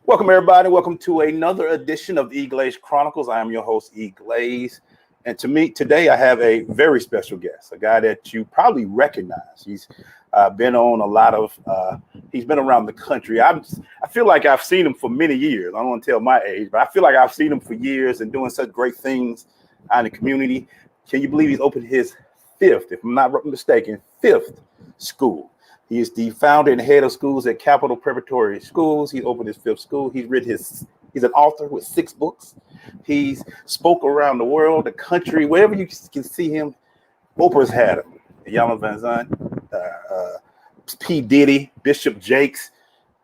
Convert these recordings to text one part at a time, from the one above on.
Welcome, everybody. Welcome to another edition of the EGlaze Chronicles. I am your host, EGlaze. And to me, today I have a very special guest, a guy that you probably recognize. He's been on a lot of, he's been around the country. I feel like I've seen him for many years. I don't want to tell my age, but I feel like I've seen him for years and doing such great things out in the community. Can you believe he's opened his fifth, if I'm not mistaken, fifth school? He is the founder and head of schools at Capital Preparatory Schools. He opened his fifth school. He's an author with 6 books. He's spoke around the world, the country, wherever you can see him. Oprah's had him. Yama Van Zandt, P. Diddy, Bishop Jakes,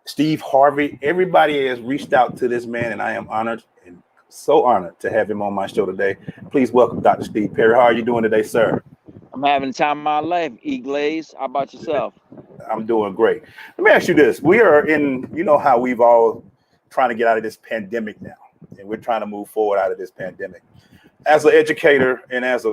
Steve Harvey. Everybody has reached out to this man, and I am honored and so honored to have him on my show today. Please welcome Dr. Steve Perry. How are you doing today, sir? I'm having the time of my life, EGlaze. How about yourself? I'm doing great. Let me ask you this. We are in, you know how we've all trying to get out of this pandemic now, and we're trying to move forward out of this pandemic. As an educator and as a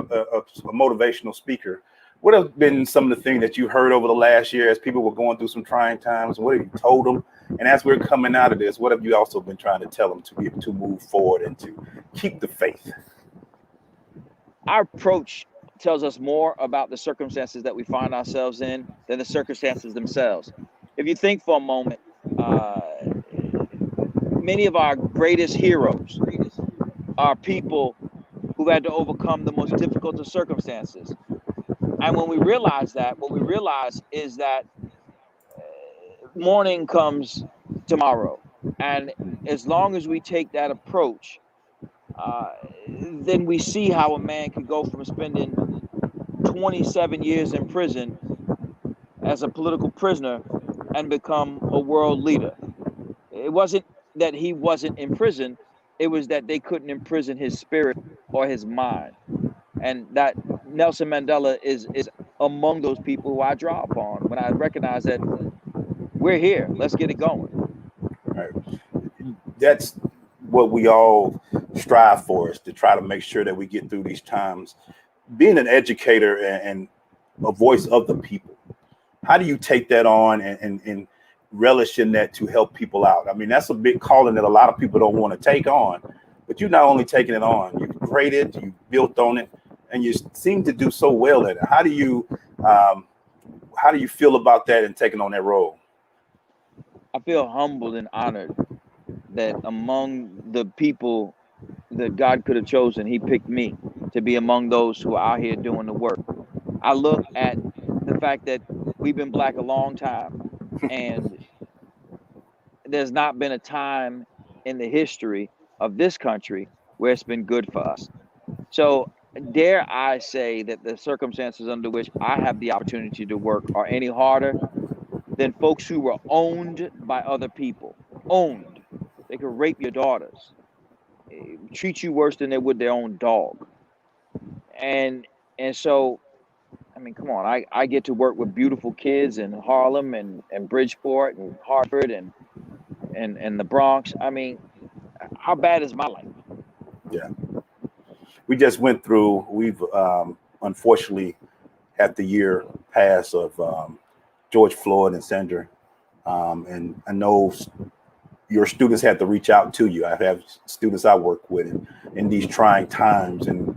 motivational speaker, what have been some of the things that you heard over the last year as people were going through some trying times? What have you told them? And as we're coming out of this, what have you also been trying to tell them to be able to move forward and to keep the faith? Our approach tells us more about the circumstances that we find ourselves in than the circumstances themselves. If you think for a moment, many of our greatest heroes are people who had to overcome the most difficult of circumstances. And when we realize that, what we realize is that morning comes tomorrow. And as long as we take that approach, then we see how a man can go from spending 27 years in prison as a political prisoner and become a world leader. It wasn't that he wasn't in prison, it was that they couldn't imprison his spirit or his mind. And that Nelson Mandela is among those people who I draw upon when I recognize that we're here, let's get it going. Right. That's what we all strive for, is to try to make sure that we get through these times. Being an educator and a voice of the people, how do you take that on and relish in that to help people out? I mean, that's a big calling that a lot of people don't want to take on, but you're not only taking it on, you've created, you built on it, and you seem to do so well at it. How do you feel about that and taking on that role? I feel humbled and honored that among the people that God could have chosen, he picked me to be among those who are out here doing the work. I look at the fact that we've been black a long time, and there's not been a time in the history of this country where it's been good for us. So dare I say that the circumstances under which I have the opportunity to work are any harder than folks who were owned by other people. Owned. They could rape your daughters, treat you worse than they would their own dog. And so, I mean, come on, I get to work with beautiful kids in Harlem and Bridgeport and Hartford and the Bronx. I mean, how bad is my life? Yeah. We just went through, we've unfortunately had the year pass of George Floyd and Sandra. And I know your students had to reach out to you. I have students I work with in these trying times and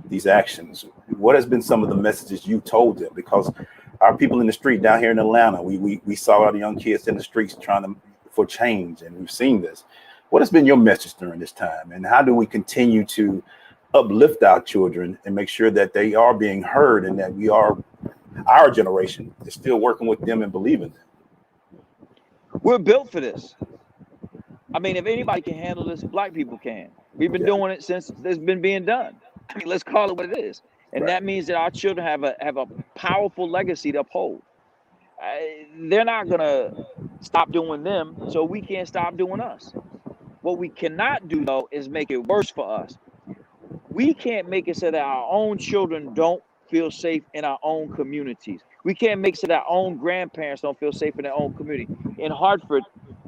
these actions. What has been some of the messages you told them? Because our people in the street down here in Atlanta, we saw all the young kids in the streets trying for change, and we've seen this. What has been your message during this time, and how do we continue to uplift our children and make sure that they are being heard and that our generation is still working with them and believing them? We're built for this. I mean, if anybody can handle this, black people can. We've been doing it since it's been being done. I mean, let's call it what it is. And that means that our children have a powerful legacy to uphold. They're not going to stop doing them, so we can't stop doing us. What we cannot do, though, is make it worse for us. We can't make it so that our own children don't feel safe in our own communities. We can't make it so that our own grandparents don't feel safe in their own community. In Hartford,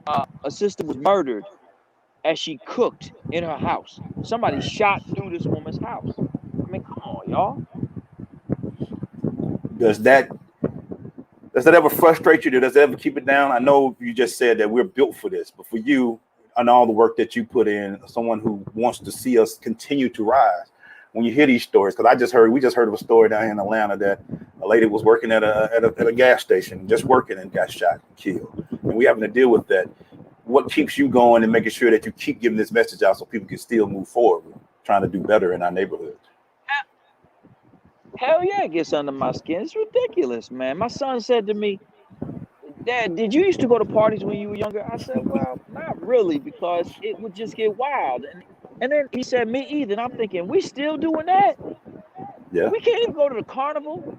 a sister was murdered as she cooked in her house. Somebody shot through this woman's house. I mean, come on, y'all. Does that Does that ever frustrate you? Does that ever keep it down? I know you just said that we're built for this, but for you and all the work that you put in, someone who wants to see us continue to rise, when you hear these stories, because we just heard of a story down here in Atlanta that a lady was working at a gas station, just working, and got shot and killed. And we having to deal with that. What keeps you going and making sure that you keep giving this message out so people can still move forward with trying to do better in our neighborhoods? Hell yeah, it gets under my skin. It's ridiculous, man. My son said to me, Dad, did you used to go to parties when you were younger? I said, well, not really, because it would just get wild. And then he said, me either. And I'm thinking, we still doing that? Yeah. We can't even go to the carnival.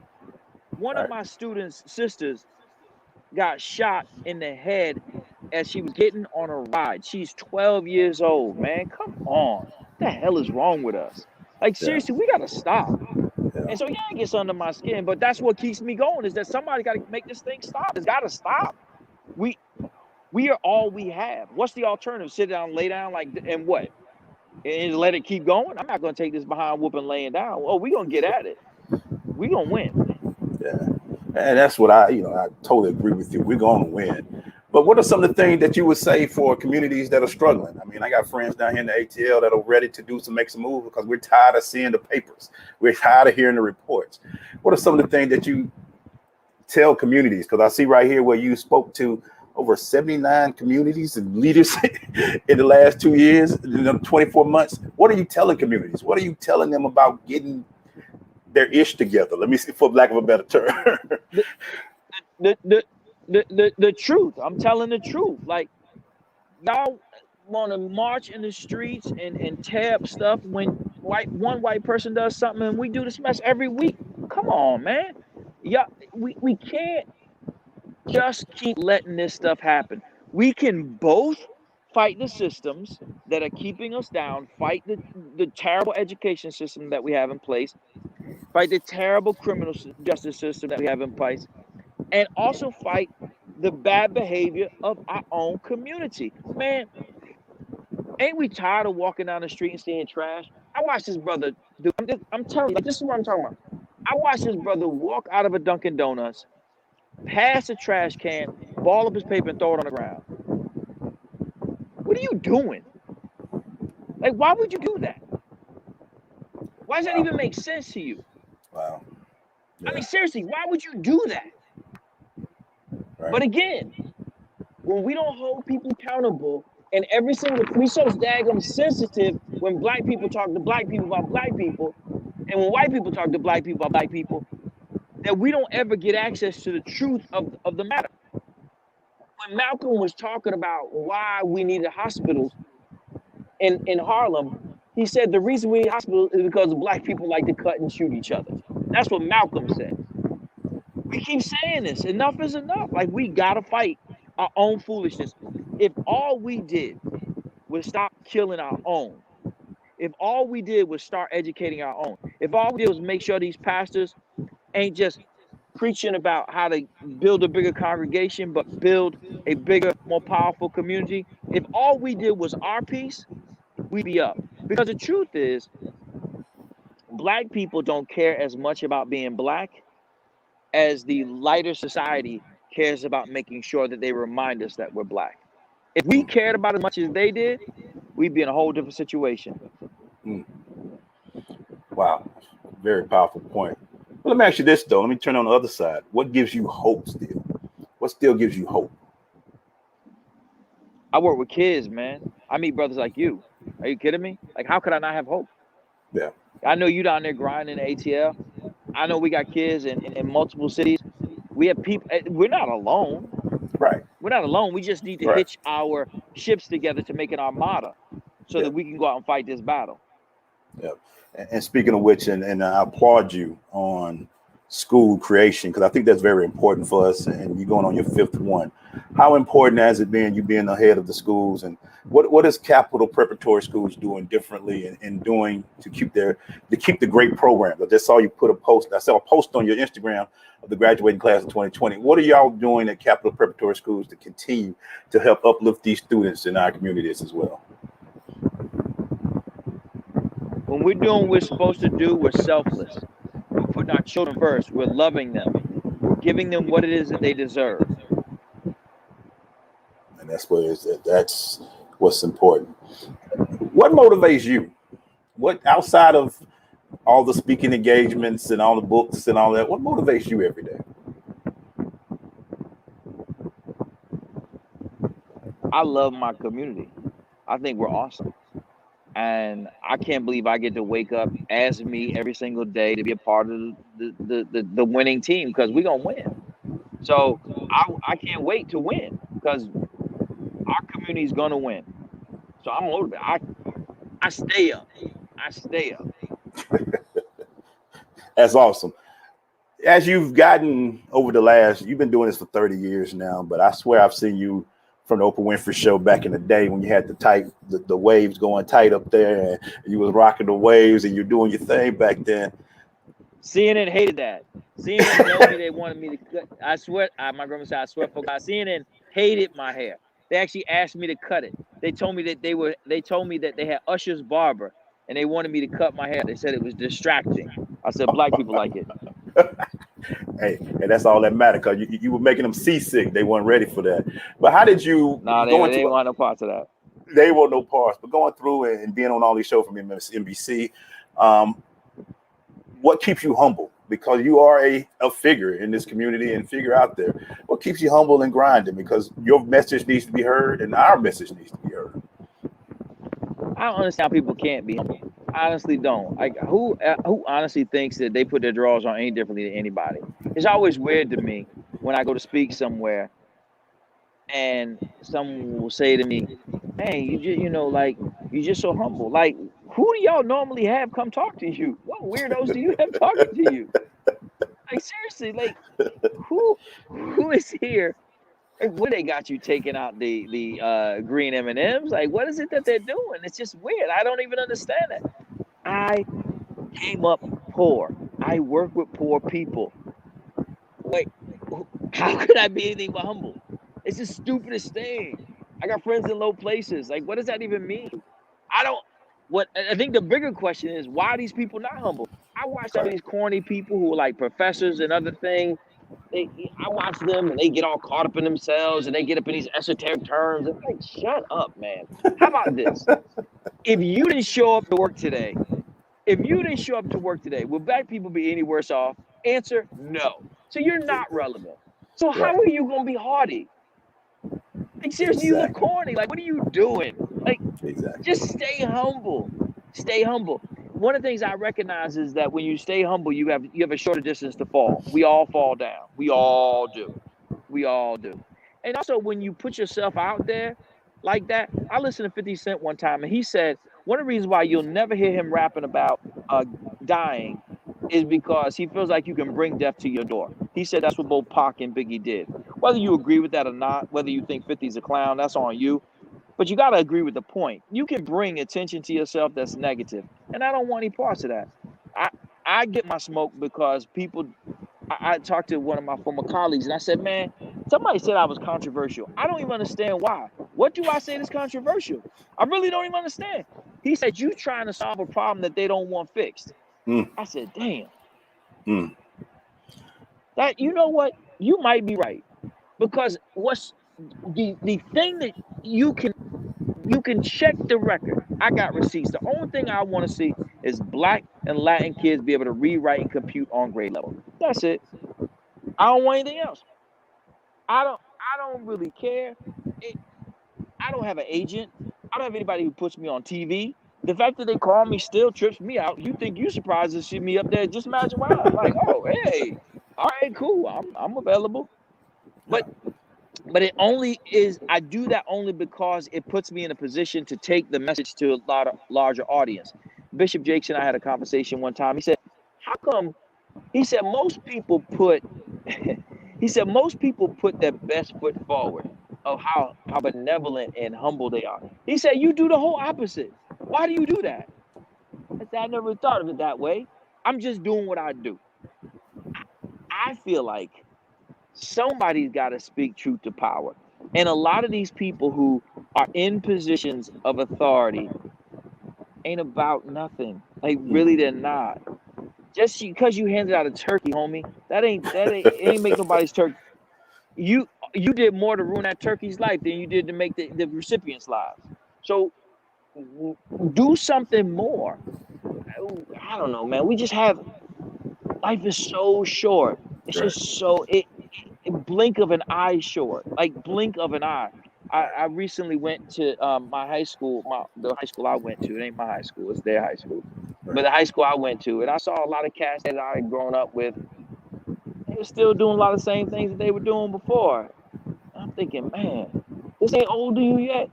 One Right. of my students' sisters got shot in the head as she was getting on a ride. She's 12 years old, man. Come on. What the hell is wrong with us? Like, seriously, we got to stop. Yeah. And so, yeah, it gets under my skin, but that's what keeps me going, is that somebody got to make this thing stop. It's got to stop. We are all we have. What's the alternative? Sit down, lay down, like, and what? And let it keep going? I'm not going to take this behind whooping laying down. Oh, we're going to get at it. We're going to win. Yeah. And that's what I totally agree with you. We're going to win. But what are some of the things that you would say for communities that are struggling? I mean, I got friends down here in the ATL that are ready to make some moves because we're tired of seeing the papers. We're tired of hearing the reports. What are some of the things that you tell communities? Because I see right here where you spoke to over 79 communities and leaders in the last 2 years, 24 months. What are you telling communities? What are you telling them about getting their ish together? Let me see, for lack of a better term. The truth. I'm telling the truth. Like, y'all want to march in the streets and tear up stuff when one white person does something, and we do this mess every week. Come on, man. Yeah, we can't just keep letting this stuff happen. We can both fight the systems that are keeping us down, fight the terrible education system that we have in place, fight the terrible criminal justice system that we have in place, and also fight the bad behavior of our own community. Man, ain't we tired of walking down the street and seeing trash? I watched this brother do, I'm telling you, like, this is what I'm talking about. I watched this brother walk out of a Dunkin' Donuts, pass a trash can, ball up his paper, and throw it on the ground. What are you doing? Like, why would you do that? Why does that even make sense to you? Wow. Yeah. I mean, seriously, why would you do that? Right. But again, when we don't hold people accountable, and every single, we so daggum sensitive when black people talk to black people about black people, and when white people talk to black people about black people, that we don't ever get access to the truth of the matter. When Malcolm was talking about why we needed hospitals in Harlem, he said the reason we need hospitals is because black people like to cut and shoot each other. That's what Malcolm said. We keep saying this. Enough is enough. Like, we gotta fight our own foolishness. If all we did was stop killing our own, if all we did was start educating our own, if all we did was make sure these pastors ain't just preaching about how to build a bigger congregation, but build a bigger, more powerful community, if all we did was our piece, we'd be up. Because the truth is, black people don't care as much about being black as the lighter society cares about making sure that they remind us that we're black. If we cared about as much as they did, we'd be in a whole different situation. Wow. Very powerful point. Well, let me ask you this, though. Let me turn on the other side. What gives you hope still? What still gives you hope? I work with kids, man. I meet brothers like you. Are you kidding me? Like, how could I not have hope? Yeah. I know you down there grinding in ATL. I know we got kids in multiple cities. We have people. We're not alone. Right. We're not alone. We just need to hitch our ships together to make an armada so that we can go out and fight this battle. Yeah. And speaking of which, and I applaud you on school creation, because I think that's very important for us. And you're going on your fifth one. How important has it been, you being the head of the schools, and what is Capital Preparatory Schools doing differently and doing to keep the great programs? I just saw you put a post. I saw a post on your Instagram of the graduating class of 2020. What are y'all doing at Capital Preparatory Schools to continue to help uplift these students in our communities as well? When we're doing what we're supposed to do, we're selfless. We're putting our children first. We're loving them. We're giving them what it is that they deserve. And that's what's important. What motivates you? What, outside of all the speaking engagements and all the books and all that, what motivates you every day? I love my community. I think we're awesome. And I can't believe I get to wake up as me every single day to be a part of the winning team, because we're going to win. So I can't wait to win, because our community is going to win. So I'm motivated. I stay up. I stay up. That's awesome. As you've gotten over you've been doing this for 30 years now, but I swear I've seen you from the Oprah Winfrey Show back in the day when you had the waves going tight up there, and you was rocking the waves and you're doing your thing back then. CNN hated that. CNN told me they wanted me to cut. I swear, my grandma said, I swear for God, CNN hated my hair. They actually asked me to cut it. They told me that they had Usher's barber and they wanted me to cut my hair. They said it was distracting. I said, black people like it. Hey, and that's all that mattered, because you were making them seasick. They weren't ready for that. But how did you they didn't want no parts of that. They want no parts. But going through and being on all these shows from NBC, what keeps you humble? Because you are a figure in this community and figure out there. What keeps you humble and grinding? Because your message needs to be heard and our message needs to be heard. I don't understand how people can't be humble. I honestly don't. Like, who honestly thinks that they put their drawers on any differently than anybody? It's always weird to me when I go to speak somewhere and someone will say to me, "Hey, you're just so humble." Like, who do y'all normally have come talk to you? What weirdos do you have talking to you? Like, seriously, like, who is here? Like, what, they got you taking out the green M&Ms? Like, what is it that they're doing? It's just weird. I don't even understand it. I came up poor. I work with poor people. Like, how could I be anything but humble? It's the stupidest thing. I got friends in low places. Like, what does that even mean? I think the bigger question is, why are these people not humble? I watch some of these corny people who are like professors and other things. I watch them and they get all caught up in themselves and they get up in these esoteric terms. It's like, shut up, man. How about this? If you didn't show up to work today, will black people be any worse off? Answer, no. So you're not relevant. So how are you going to be hardy? Like, seriously, you look corny. Like, what are you doing? Like, just stay humble. Stay humble. One of the things I recognize is that when you stay humble, you have a shorter distance to fall. We all fall down. We all do. And also, when you put yourself out there like that, I listened to 50 Cent one time, and he said one of the reasons why you'll never hear him rapping about dying is because he feels like you can bring death to your door. He said that's what both Pac and Biggie did. Whether you agree with that or not, whether you think 50's a clown, that's on you. But you got to agree with the point. You can bring attention to yourself that's negative. And I don't want any parts of that. I get my smoke because people, I talked to one of my former colleagues and I said, man, somebody said I was controversial. I don't even understand why. What do I say that's controversial? I really don't even understand. He said, you trying to solve a problem that they don't want fixed. I said, damn. That, you know what? You might be right. Because what's the thing that you can check the record. I got receipts. The only thing I want to see is Black and Latin kids be able to rewrite and compute on grade level. That's it. I don't want anything else. I don't really care. I don't have an agent. I don't have anybody who puts me on TV. The fact that they call me still trips me out. You think you surprised to see me up there? Just imagine why. Like, oh, hey, all right, cool. I'm available. But it only is, I do that only because it puts me in a position to take the message to a larger audience. Bishop Jakes and I had a conversation one time. He said, how come, he said, most people put their best foot forward of how benevolent and humble they are. He said, you do the whole opposite. Why do you do that? I said, I never thought of it that way. I'm just doing what I do. I feel like somebody's got to speak truth to power. And a lot of these people who are in positions of authority ain't about nothing. Like, really, they're not. Just because you handed out a turkey, homie, it ain't make nobody's turkey. You did more to ruin that turkey's life than you did to make the recipient's lives. So do something more. I don't know, man. We just have, life is so short. It's Right. just so blink of an eye short. Like blink of an eye. I recently went to my high school, the high school I went to. It ain't my high school, it's their high school. But the high school I went to, and I saw a lot of cats that I had grown up with. They were still doing a lot of the same things that they were doing before. I'm thinking, man, this ain't old to you yet?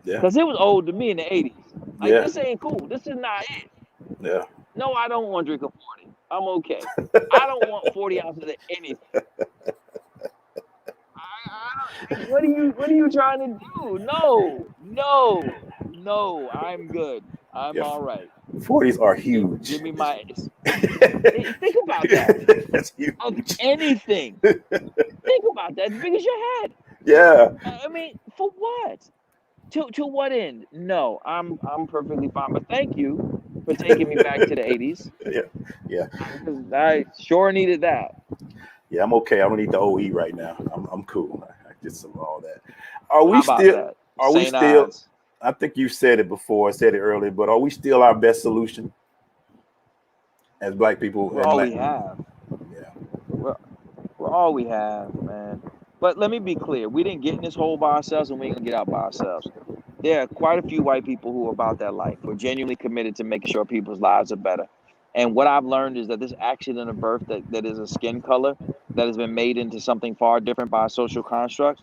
Yeah. Because it was old to me in the 80s. Like, Yeah. this ain't cool. This is not it. Yeah. No, I don't want to drink a 40. I'm okay. I don't want 40 ounces of anything. What are you trying to do? No. I'm good. I'm all right. 40s are huge. Give me my. Think about that. That's huge. Of anything. Think about that. As big as your head. Yeah. I mean, for what? To what end? No, I'm perfectly fine. But thank you for taking me back to the 80s. Yeah. I sure needed that. Yeah, I'm okay. I don't need the OE right now. I'm cool. I get some of all that. Are we How about still? that? Are we St. still? Ives. I think you said it before. I said it earlier, but are we still our best solution as Black people? We're all we have. Yeah. We're all we have, man. But let me be clear. We didn't get in this hole by ourselves, and we ain't gonna get out by ourselves. There are quite a few white people who are about that life. We're genuinely committed to making sure people's lives are better. And what I've learned is that this accident of birth that is a skin color that has been made into something far different by social constructs,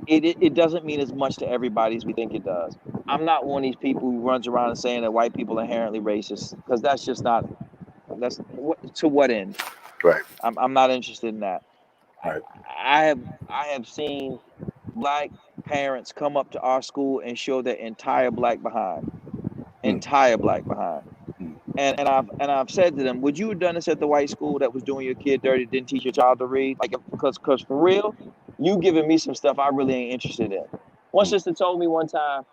it doesn't mean as much to everybody as we think it does. I'm not one of these people who runs around and saying that white people are inherently racist, because that's just not, to what end? Right. I'm not interested in that. Right. I have seen Black parents come up to our school and show their entire black behind. And I've said to them, would you have done this at the white school that was doing your kid dirty, didn't teach your child to read? Like, because for real, you giving me some stuff I really ain't interested in. One sister told me one time,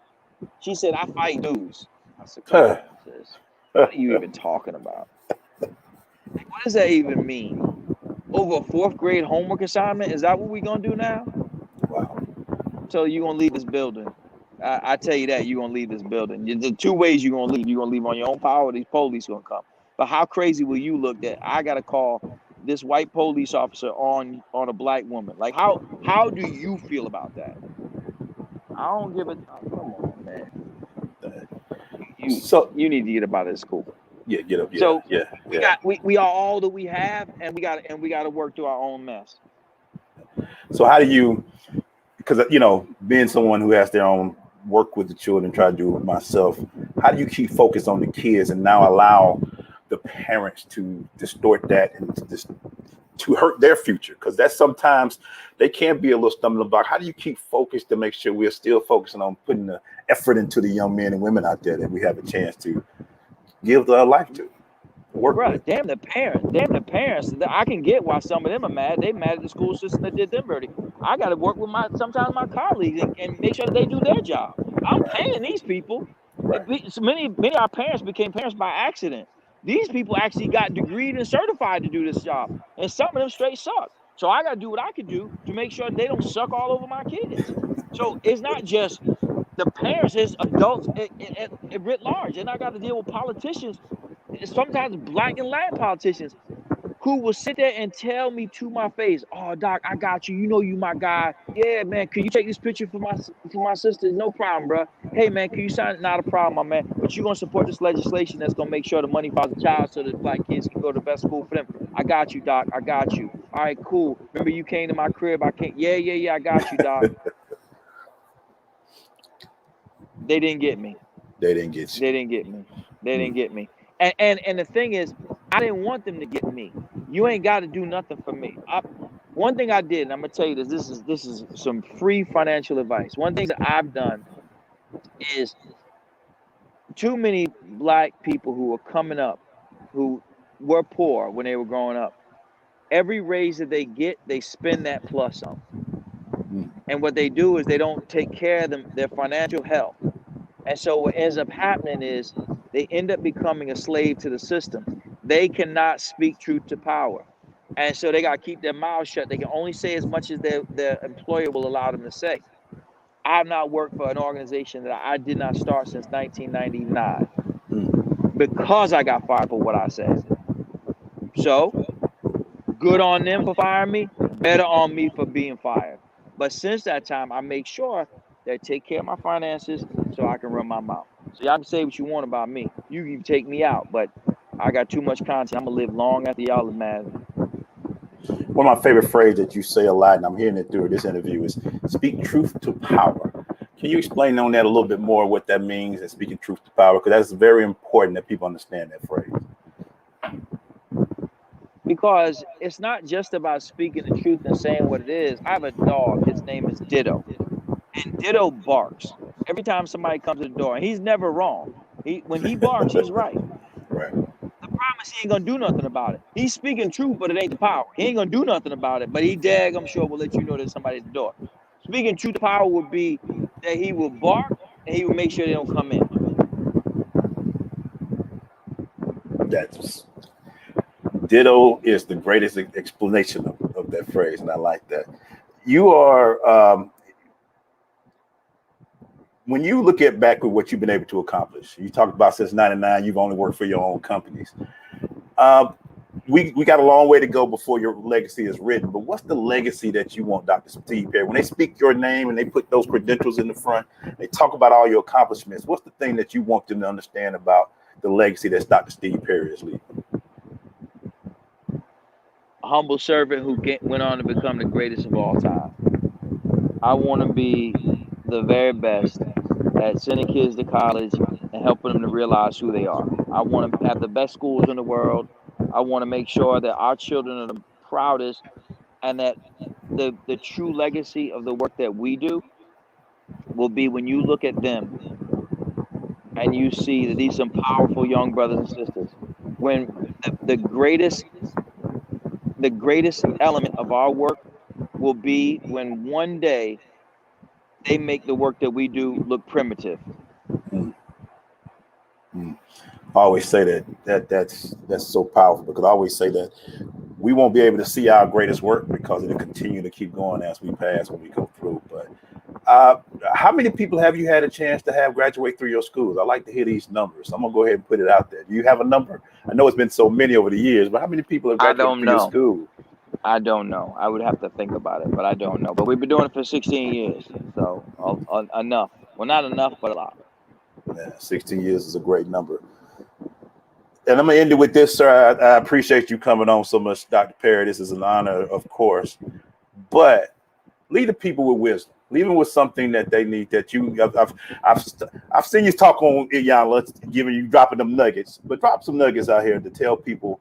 she said, I fight dudes. I said, come on, sis. What are you even talking about? Like, what does that even mean? Over a 4th grade homework assignment? Is that what we're going to do now? Wow. So you're going to leave this building. I tell you that, you're going to leave this building. There's 2 ways you're going to leave. You're going to leave on your own power, or these police going to come. But how crazy will you look that I got to call this white police officer on a black woman? Like, how do you feel about that? I don't give it. Oh, come on, man. You need to get up out of this school. Yeah, get up. Yeah, so yeah. We are all that we have, and we got to work through our own mess. So how do you? Because being someone who has their own work with the children, try to do it myself. How do you keep focused on the kids and now allow the parents to distort that and to hurt their future? Because that's sometimes they can be a little stumbling block. How do you keep focused to make sure we're still focusing on putting the effort into the young men and women out there that we have a chance to give their life to work with? Damn the parents. I can get why some of them are mad. They mad at the school system that did them dirty. I got to work with sometimes my colleagues and make sure that they do their job. I'm paying these people. Right. So many of our parents became parents by accident. These people actually got degreed and certified to do this job, and some of them straight suck. So I got to do what I can do to make sure they don't suck all over my kids. So it's not just the parents, it's adults writ large. And I got to deal with politicians, sometimes black and Latin politicians, who will sit there and tell me to my face, "Oh, Doc, I got you. You know you my guy. Yeah, man. Can you take this picture for my sister? No problem, bro. Hey, man, can you sign it? Not a problem, my man. But you're gonna support this legislation that's gonna make sure the money follows the child, so that black kids can go to the best school for them. I got you, Doc. I got you. All right, cool. Remember you came to my crib? I can't. Yeah. I got you, Doc." They didn't get me. They didn't get you. They didn't get me. And the thing is, I didn't want them to get me. You ain't got to do nothing for me. One thing I did, and I'm gonna tell you this is some free financial advice. One thing that I've done is, too many black people who are coming up, who were poor when they were growing up, every raise that they get, they spend that plus some. And what they do is they don't take care of their financial health. And so what ends up happening is they end up becoming a slave to the system. they cannot speak truth to power. And so they got to keep their mouths shut. They can only say as much as their employer will allow them to say. I have not worked for an organization that I did not start since 1999 because I got fired for what I said. So good on them for firing me, better on me for being fired. But since that time, I make sure that I take care of my finances so I can run my mouth. So y'all can say what you want about me. You can take me out, but I got too much content. I'm going to live long after y'all are mad. One of my favorite phrases that you say a lot, and I'm hearing it through this interview, is speak truth to power. Can you explain on that a little bit more, what that means, and speaking truth to power? Because that's very important that people understand that phrase. Because it's not just about speaking the truth and saying what it is. I have a dog. His name is Ditto. And Ditto barks every time somebody comes to the door. And he's never wrong. When he barks, he's right. Right. The problem is he ain't going to do nothing about it. He's speaking truth, but it ain't the power. He ain't going to do nothing about it. But he I'm sure will let you know there's somebody at the door. Speaking truth to power would be that he will bark and he will make sure they don't come in. That's Ditto is the greatest explanation of that phrase, and I like that. You are, when you look at back at what you've been able to accomplish, you talked about since '99, you've only worked for your own companies. We got a long way to go before your legacy is written, but what's the legacy that you want Dr. Steve Perry? When they speak your name and they put those credentials in the front, they talk about all your accomplishments. What's the thing that you want them to understand about the legacy that Dr. Steve Perry is leaving? A humble servant who went on to become the greatest of all time. I want to be the very best at sending kids to college and helping them to realize who they are. I want to have the best schools in the world. I want to make sure that our children are the proudest, and that the true legacy of the work that we do will be when you look at them and you see that these are some powerful young brothers and sisters. When the greatest element of our work will be when one day they make the work that we do look primitive. I always say that's so powerful, because I always say that we won't be able to see our greatest work because it'll continue to keep going as we pass, when we go through. But how many people have you had a chance to have graduate through your schools? I like to hear these numbers. I'm gonna go ahead and put it out there. Do you have a number? I know it's been so many over the years, but how many people have graduated through your school? I don't know. I would have to think about it, but I don't know. But we've been doing it for 16 years, so enough. Well, not enough, but a lot. Yeah, 16 years is a great number. And I'm going to end it with this, sir. I appreciate you coming on so much, Dr. Perry. This is an honor, of course. But leave the people with wisdom. Leave them with something that they need. That I've seen you talk on EGlaze, dropping them nuggets. But drop some nuggets out here to tell people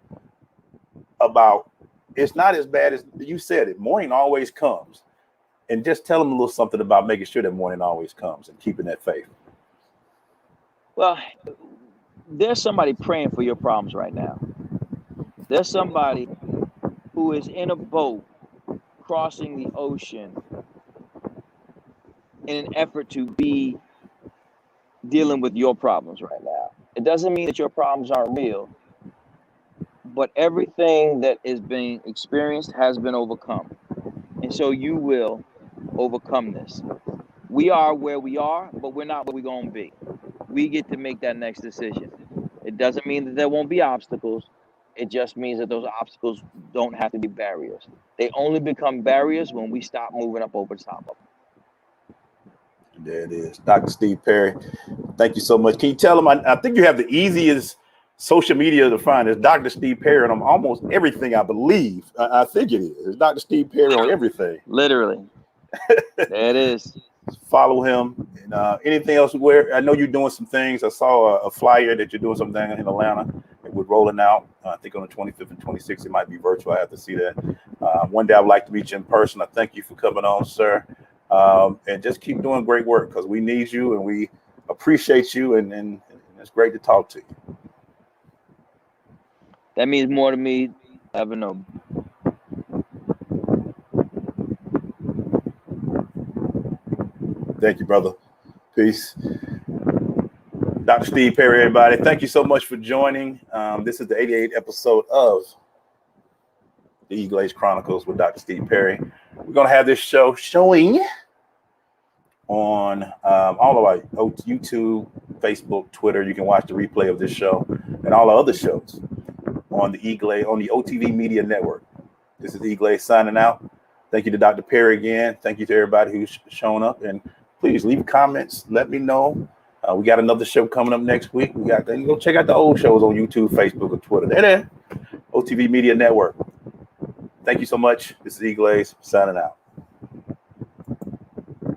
about. It's not as bad as you said it. Morning always comes, and just tell them a little something about making sure that morning always comes and keeping that faith. Well, there's somebody praying for your problems right now. There's somebody who is in a boat crossing the ocean in an effort to be dealing with your problems right now. It doesn't mean that your problems aren't real, but everything that is being experienced has been overcome. And so you will overcome this. We are where we are, but we're not where we're going to be. We get to make that next decision. It doesn't mean that there won't be obstacles. It just means that those obstacles don't have to be barriers. They only become barriers when we stop moving up over the top of them. There it is. Dr. Steve Perry, thank you so much. Can you tell them, I think you have the easiest social media to find. Is Dr. Steve Perry on almost everything, I believe. I think it is. It's Dr. Steve Perry on everything. Literally. There it is. Follow him. And anything else? Where I know you're doing some things. I saw a flyer that you're doing something in Atlanta. We're rolling out. I think on the 25th and 26th. It might be virtual. I have to see that. One day I would like to meet you in person. I thank you for coming on, sir. And just keep doing great work, because we need you and we appreciate you. And it's great to talk to you. That means more to me than I ever know. Thank you, brother. Peace. Dr. Steve Perry, everybody. Thank you so much for joining. This is the 88th episode of the EGlaze Chronicles with Dr. Steve Perry. We're going to have this show showing on all of our YouTube, Facebook, Twitter. You can watch the replay of this show and all our other shows on the EGlaze, on the OTV Media Network. This is EGlaze signing out. Thank you to Dr. Perry again. Thank you to everybody who's shown up. And please leave comments. Let me know. We got another show coming up next week. We got to go check out the old shows on YouTube, Facebook, or Twitter. They're there. OTV Media Network. Thank you so much. This is EGlaze signing out.